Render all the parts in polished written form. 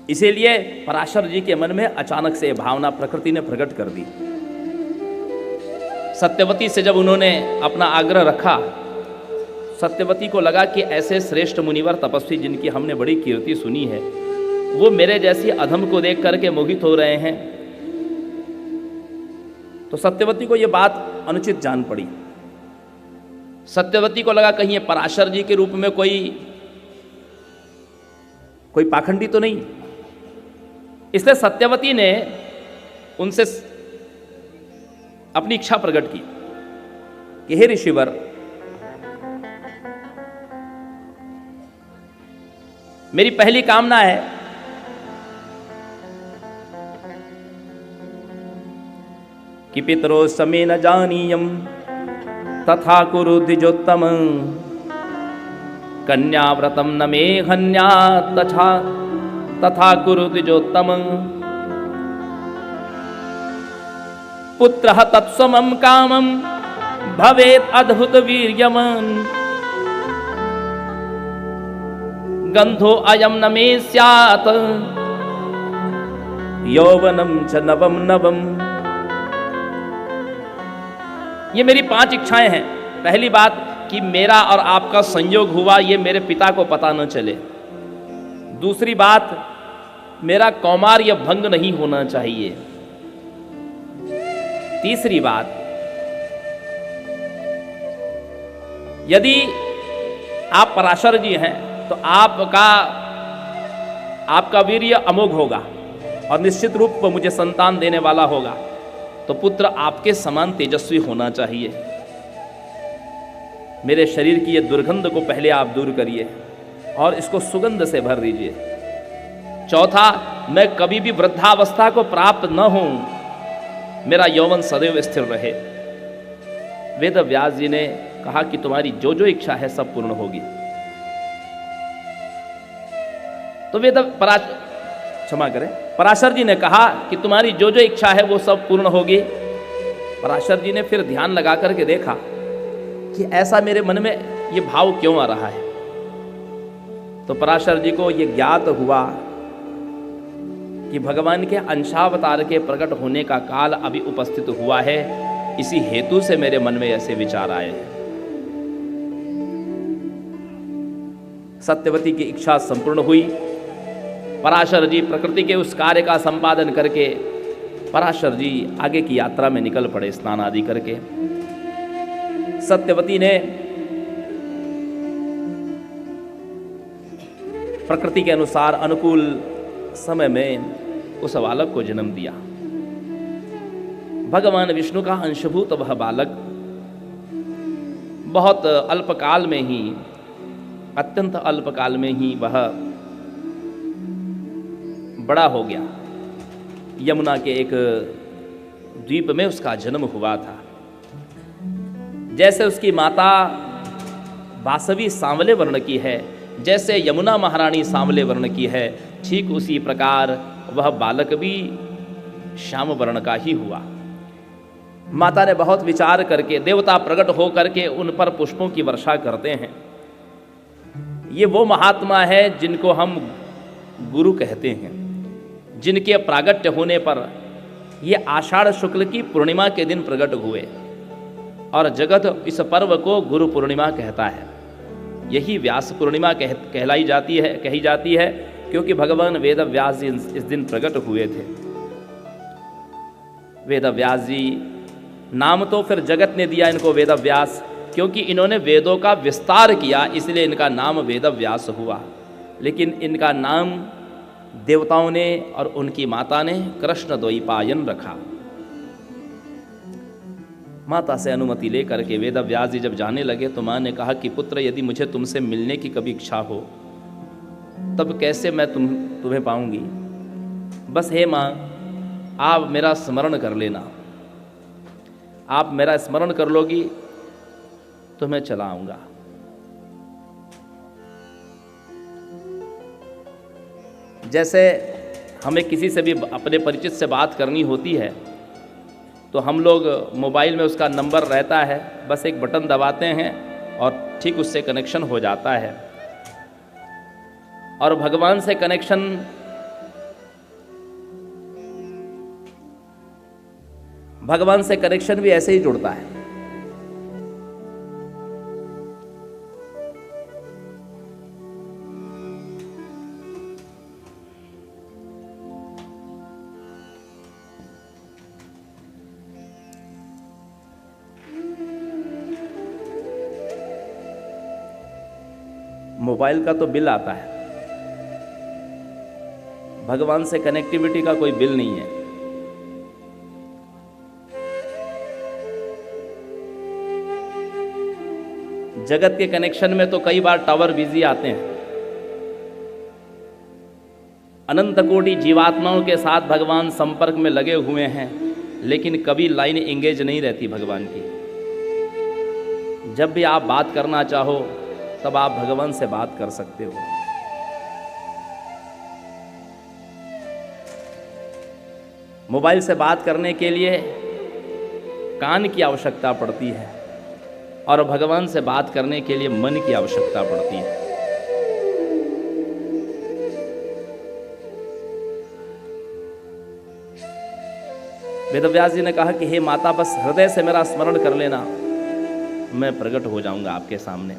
इसीलिए पराशर जी के मन में अचानक से भावना प्रकृति ने प्रकट कर दी। सत्यवती से जब उन्होंने अपना आग्रह रखा, सत्यवती को लगा कि ऐसे श्रेष्ठ मुनिवर तपस्वी जिनकी हमने बड़ी कीर्ति सुनी है, वो मेरे जैसी अधम को देख करके मोहित हो रहे हैं। तो सत्यवती को ये बात अनुचित जान पड़ी। सत्यवती को लगा कहीं ये पराशर जी के रूप में कोई पाखंडी तो नहीं। इसलिए सत्यवती ने उनसे अपनी इच्छा प्रकट की कि हे ऋषिवर, मेरी पहली कामना है कि पितरो समे न जानीयम तथा कुरु द्विजोत्तम कन्याव्रतम न मे हन्या तथा कुरु द्विजोत्तम पुत्रः तत्समं कामं भवेत् अद्भुत वीर्यवान् गंधो अयम न मे स्यात् यौवनम च नवम नवम। ये मेरी 5 इच्छाएं हैं। पहली बात कि मेरा और आपका संयोग हुआ ये मेरे पिता को पता न चले। दूसरी बात, मेरा कौमार्य भंग नहीं होना चाहिए। तीसरी बात, यदि आप पराशर जी हैं तो आपका वीर्य अमोघ होगा और निश्चित रूप पर मुझे संतान देने वाला होगा, तो पुत्र आपके समान तेजस्वी होना चाहिए। मेरे शरीर की ये दुर्गंध को पहले आप दूर करिए और इसको सुगंध से भर दीजिए। चौथा, मैं कभी भी वृद्धावस्था को प्राप्त न हूं, मेरा यौवन सदैव स्थिर रहे। वेद व्यास जी ने कहा कि तुम्हारी जो जो इच्छा है सब पूर्ण होगी। तो पराशर जी ने कहा कि तुम्हारी जो जो इच्छा है वो सब पूर्ण होगी। पराशर जी ने फिर ध्यान लगा करके देखा कि ऐसा मेरे मन में ये भाव क्यों आ रहा है। तो पराशर जी को ये ज्ञात हुआ कि भगवान के अंशावतार के प्रकट होने का काल अभी उपस्थित हुआ है, इसी हेतु से मेरे मन में ऐसे विचार आए हैं। सत्यवती की इच्छा संपूर्ण हुई। पराशर जी प्रकृति के उस कार्य का संपादन करके पराशर जी आगे की यात्रा में निकल पड़े स्नान आदि करके। सत्यवती ने प्रकृति के अनुसार अनुकूल समय में उस बालक को जन्म दिया। भगवान विष्णु का अंशभूत वह बालक बहुत अल्पकाल में ही, अत्यंत अल्पकाल में ही वह बड़ा हो गया। यमुना के एक द्वीप में उसका जन्म हुआ था। जैसे उसकी माता वासवी सांवले वर्ण की है, जैसे यमुना महारानी सांवले वर्ण की है, ठीक उसी प्रकार वह बालक भी श्याम वर्ण का ही हुआ। माता ने बहुत विचार करके, देवता प्रकट हो करके उन पर पुष्पों की वर्षा करते हैं। ये वो महात्मा है जिनको हम गुरु कहते हैं, जिनके प्रागट्य होने पर ये आषाढ़ शुक्ल की पूर्णिमा के दिन प्रकट हुए और जगत इस पर्व को गुरु पूर्णिमा कहता है। यही व्यास पूर्णिमा कही जाती है क्योंकि भगवान वेद व्यास जी इस दिन प्रकट हुए थे। वेद व्यास जी नाम तो फिर जगत ने दिया इनको वेद व्यास, क्योंकि इन्होंने वेदों का विस्तार किया, इसलिए इनका नाम वेद व्यास हुआ। लेकिन इनका नाम देवताओं ने और उनकी माता ने कृष्ण द्वैपायन रखा। माता से अनुमति लेकर के वेद व्यास जी जब जाने लगे तो माँ ने कहा कि पुत्र, यदि मुझे तुमसे मिलने की कभी इच्छा हो तब कैसे मैं तुम्हें पाऊंगी। बस हे माँ, आप मेरा स्मरण कर लेना, आप मेरा स्मरण कर लोगी तो मैं चला आऊंगा। जैसे हमें किसी से भी अपने परिचित से बात करनी होती है तो हम लोग मोबाइल में उसका नंबर रहता है, बस एक बटन दबाते हैं और ठीक उससे कनेक्शन हो जाता है। और भगवान से कनेक्शन भगवान से कनेक्शन भी ऐसे ही जुड़ता है। मोबाइल का तो बिल आता है, भगवान से कनेक्टिविटी का कोई बिल नहीं है। जगत के कनेक्शन में तो कई बार टावर बिजी आते हैं। अनंत कोटि जीवात्माओं के साथ भगवान संपर्क में लगे हुए हैं, लेकिन कभी लाइन एंगेज नहीं रहती भगवान की। जब भी आप बात करना चाहो तब आप भगवान से बात कर सकते हो। मोबाइल से बात करने के लिए कान की आवश्यकता पड़ती है और भगवान से बात करने के लिए मन की आवश्यकता पड़ती है। वेदव्यास जी ने कहा कि हे माता, बस हृदय से मेरा स्मरण कर लेना, मैं प्रकट हो जाऊंगा आपके सामने।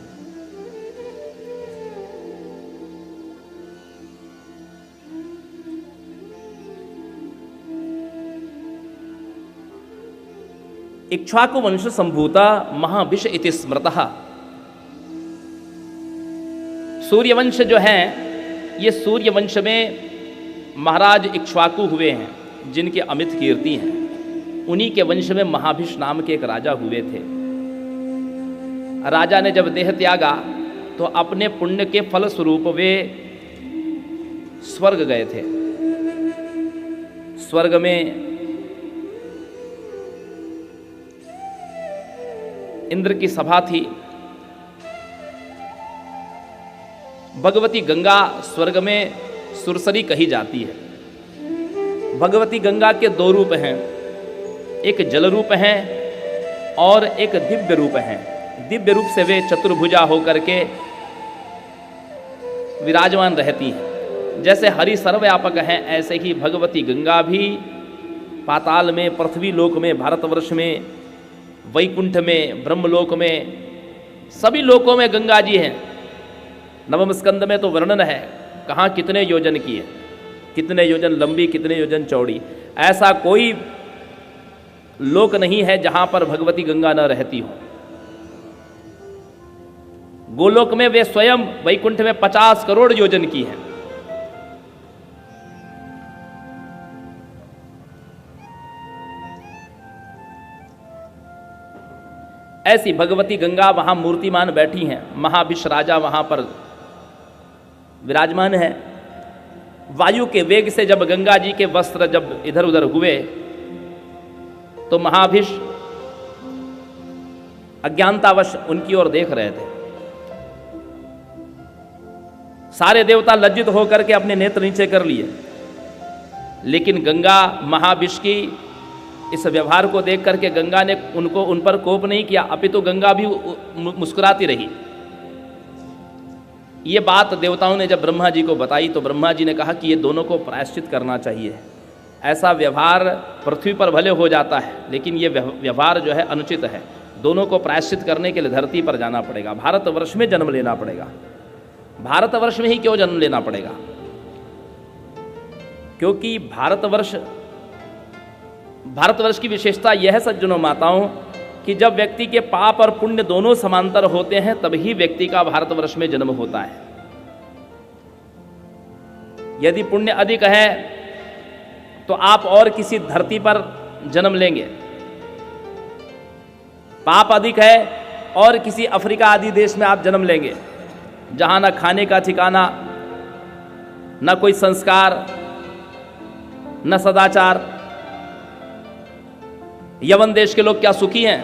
इक्ष्वाकु वंश संभूता महाभिष इति स्मृतः। सूर्यवंश जो है, ये सूर्यवंश में महाराज इक्ष्वाकु हुए हैं, जिनकी अमित कीर्ति है। उन्हीं के वंश में महाभिष नाम के एक राजा हुए थे। राजा ने जब देह त्यागा तो अपने पुण्य के फल स्वरूप वे स्वर्ग गए थे। स्वर्ग में इंद्र की सभा थी। भगवती गंगा स्वर्ग में सुरसरी कही जाती है। भगवती गंगा के दो रूप हैं, एक जल रूप है और एक दिव्य रूप है। दिव्य रूप से वे चतुर्भुजा होकर के विराजमान रहती हैं। जैसे हरि सर्वव्यापक हैं, ऐसे ही भगवती गंगा भी पाताल में, पृथ्वी लोक में, भारतवर्ष में, वैकुंठ में, ब्रह्मलोक में, सभी लोकों में गंगा जी हैं। नवम स्कंद में तो वर्णन है, कहाँ कितने योजन की है, कितने योजन लंबी, कितने योजन चौड़ी। ऐसा कोई लोक नहीं है जहां पर भगवती गंगा न रहती हो। गोलोक में वे स्वयं वैकुंठ में 50 करोड़ योजन की हैं। ऐसी भगवती गंगा वहां मूर्तिमान बैठी हैं। महाभिष राजा वहां पर विराजमान है। वायु के वेग से जब गंगा जी के वस्त्र जब इधर उधर हुए तो महाभिष अज्ञानतावश उनकी ओर देख रहे थे। सारे देवता लज्जित होकर के अपने नेत्र नीचे कर लिए, लेकिन गंगा महाभिष की इस व्यवहार को देख करके गंगा ने उन पर कोप नहीं किया, अपितु गंगा भी मुस्कुराती रही। ये बात देवताओं ने जब ब्रह्मा जी को बताई तो ब्रह्मा जी ने कहा कि ये दोनों को प्रायश्चित करना चाहिए। ऐसा व्यवहार पृथ्वी पर भले हो जाता है, लेकिन ये व्यवहार जो है अनुचित है। दोनों को प्रायश्चित करने के लिए धरती पर जाना पड़ेगा, भारतवर्ष में जन्म लेना पड़ेगा। भारतवर्ष में ही क्यों जन्म लेना पड़ेगा? क्योंकि भारतवर्ष की विशेषता यह है सज्जनों माताओं कि जब व्यक्ति के पाप और पुण्य दोनों समांतर होते हैं तभी व्यक्ति का भारतवर्ष में जन्म होता है। यदि पुण्य अधिक है तो आप और किसी धरती पर जन्म लेंगे, पाप अधिक है और किसी अफ्रीका आदि देश में आप जन्म लेंगे, जहां ना खाने का ठिकाना, ना कोई संस्कार, न सदाचार। यवन देश के लोग क्या सुखी हैं?